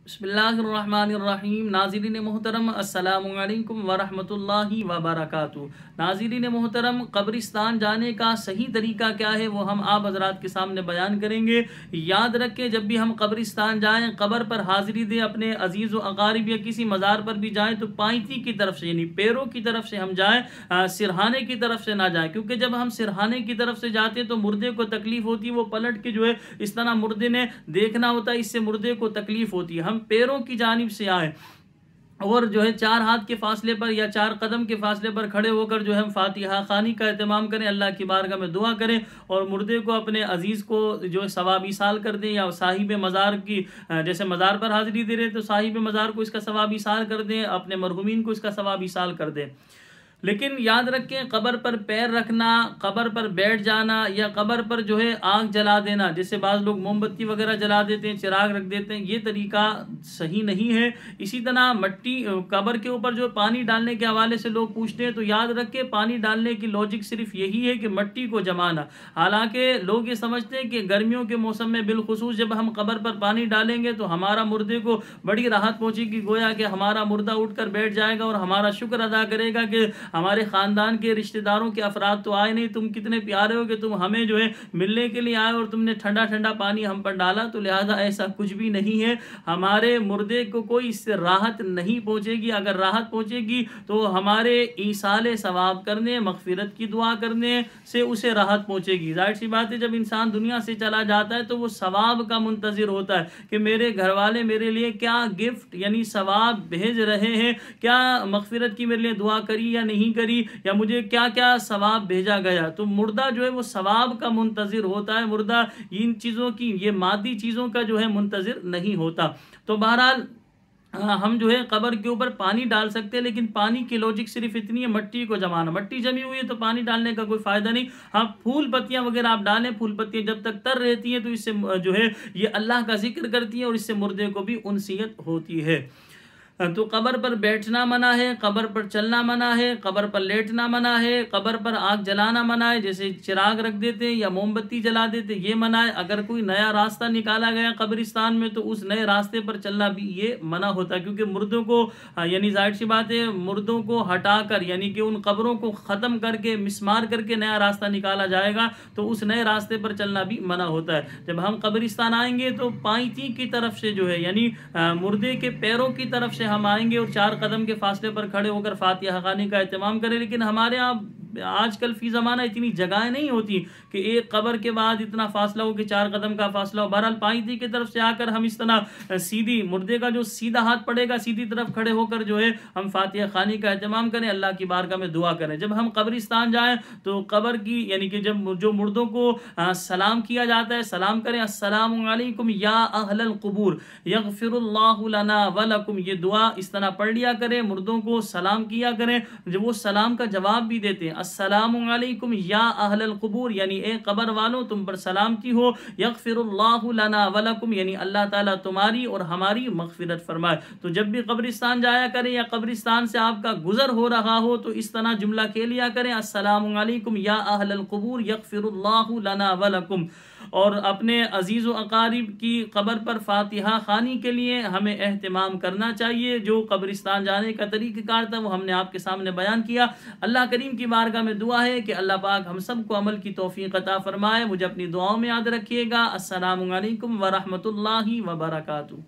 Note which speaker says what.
Speaker 1: बिस्मिल्लाहिर्रहमानिर्रहीम। नाज़रीन मोहतरम, अस्सलामु अलैकुम वरहमतुल्लाहि वबरकातुहू। नाज़रीन मोहतरम, कब्रिस्तान जाने का सही तरीका क्या है वो हम आप हज़रात के सामने बयान करेंगे। याद रखें, जब भी हम कब्रिस्तान जाएँ, कब्र पर हाज़िरी दें, अपने अजीज़ व अकारिब या किसी मज़ार पर भी जाएँ तो पाइती की तरफ से यानी पैरों की तरफ से हम जाएँ, सिरहाने की तरफ से ना जाएँ, क्योंकि जब हम सिरहाने की तरफ से जाते हैं तो मुर्दे को तकलीफ़ होती है। वो पलट के जो है इस तरह मुर्दे ने देखना होता है, इससे मुर्दे को तकलीफ़ होती है। हम पैरों की जानिब से आए और जो है 4 हाथ के फासले पर या 4 कदम के फासले पर खड़े होकर जो है हम फातिहा खानी का एहतमाम करें, अल्लाह की बारगाह में दुआ करें और मुर्दे को अपने अजीज़ को जो है सवाब ईसाल कर दें, या साहिब मज़ार की जैसे मज़ार पर हाज़िरी दे रहे तो साहिब मज़ार को इसका सवाब ईसाल कर दें, अपने मरहुमीन को इसका सवाब ईसाल कर दें। लेकिन याद रखें, कब्र पर पैर रखना, कब्र पर बैठ जाना या कब्र पर जो है आग जला देना, जैसे बाज़ लोग मोमबत्ती वगैरह जला देते हैं, चिराग रख देते हैं, ये तरीका सही नहीं है। इसी तरह मट्टी कब्र के ऊपर जो पानी डालने के हवाले से लोग पूछते हैं, तो याद रखें पानी डालने की लॉजिक सिर्फ यही है कि मिट्टी को जमाना। हालांकि लोग ये समझते हैं कि गर्मियों के मौसम में बिलखुसूस जब हम कब्र पर पानी डालेंगे तो हमारा मुर्दे को बड़ी राहत पहुँचेगी, गोया कि हमारा मुर्दा उठकर बैठ जाएगा और हमारा शुक्र अदा करेगा कि हमारे ख़ानदान के रिश्तेदारों के अफराद तो आए नहीं, तुम कितने प्यारे हो कि तुम हमें जो है मिलने के लिए आए और तुमने ठंडा ठंडा पानी हम पर डाला। तो लिहाजा ऐसा कुछ भी नहीं है, हमारे मुर्दे को कोई इससे राहत नहीं पहुँचेगी। अगर राहत पहुँचेगी तो हमारे ईसाले सवाब करने, मग़फ़िरत की दुआ करने से उसे राहत पहुँचेगी। ज़ाहिर सी बात है, जब इंसान दुनिया से चला जाता है तो वो सवाब का मुंतज़िर होता है कि मेरे घर वाले मेरे लिए क्या गिफ्ट यानी सवाब भेज रहे हैं, क्या मग़फ़िरत की मेरे लिए दुआ करी या नहीं करी, या मुझे क्या क्या सवाब भेजा गया। तो मुर्दा जो है वो सवाब का मुंतज़िर होता है, मुर्दा इन चीज़ों की, ये मादी चीज़ों का जो है मुंतज़िर नहीं होता। तो बहरहाल हम जो है कब्र के ऊपर पानी डाल सकते हैं, लेकिन पानी की लॉजिक सिर्फ इतनी है, मिट्टी को जमाना। मिट्टी जमी हुई है तो पानी डालने का कोई फ़ायदा नहीं। हाँ, फूल पत्तियां वगैरह आप डालें, फूल पत्तियां जब तक तर रहती हैं तो इससे जो है ये अल्लाह का जिक्र करती हैं और इससे मुर्दे को भी उनसियत होती है। तो कब्र पर बैठना मना है, कब्र पर चलना मना है, कब्र पर लेटना मना है, कब्र पर आग जलाना मना है, जैसे चिराग रख देते हैं या मोमबत्ती जला देते ये मना है। अगर कोई नया रास्ता निकाला गया कब्रिस्तान में तो उस नए रास्ते पर चलना भी ये मना होता है, क्योंकि मुर्दों को यानी जाहिर सी बात है मुर्दों को हटाकर यानी कि उन कब्रों को ख़त्म करके मिसमार करके नया रास्ता निकाला जाएगा, तो उस नए रास्ते पर चलना भी मना होता है। जब हम कब्रिस्तान आएंगे तो पाइती की तरफ से जो है यानी मुर्दे के पैरों की तरफ से हम आएंगे और 4 कदम के फासले पर खड़े होकर फातिहा खानी का एहतमाम करें। लेकिन हमारे यहाँ आजकल फी ज़माना इतनी जगहें नहीं होती कि एक कब्र के बाद इतना फासला हो कि 4 कदम का फासला हो। बहरहाल पाइती की तरफ से आकर हम इस तरह सीधी मुर्दे का जो सीधा हाथ पड़ेगा सीधी तरफ खड़े होकर जो है हम फातिहा खानी का एहतमाम करें, अल्लाह की बारगाह में दुआ करें। जब हम कब्रिस्तान जाएं तो कब्र की यानी कि जब जो मुर्दों को सलाम किया जाता है, सलाम करें, अस्सलामु अलैकुम या अहलल कुबूर यगफिरुल्लाहु लना व लकुम, ये दुआ इस तरह पढ़ लिया करें, मुर्दों को सलाम किया करें। जब वो सलाम का जवाब भी देते हैं, अस्सलामु अलैकुम या अहलल कुबूर यानी ए कब्र वालों तुम पर सलामती हो, यगफिरुल्लाहु लना व लकुम यानी अल्लाह ताला तुम्हारी और हमारी मग़फ़िरत फरमाए। तो जब भी कब्रिस्तान जाया करें या कब्रिस्तान से आपका गुजर हो रहा हो तो इस तरह जुमला कह लिया करें, अस्सलामु अलैकुम या अहलल कुबूर यगफिरुल्लाहु लना व लकुम। और अपने अजीज़ व अकारिब की कब्र पर फातिहा खानी के लिए हमें एहतमाम करना चाहिए। जो कब्रिस्तान जाने का तरीक़ाकार था वो हमने आपके सामने बयान किया। अल्लाह करीम की बारगाह में दुआ है कि अल्लाह पाक हम सबको अमल की तौफ़ीक़ अता फ़रमाए। मुझे अपनी दुआओं में याद रखिएगा। अस्सलामु अलैकुम व रहमतुल्लाहि व बरकातुहू।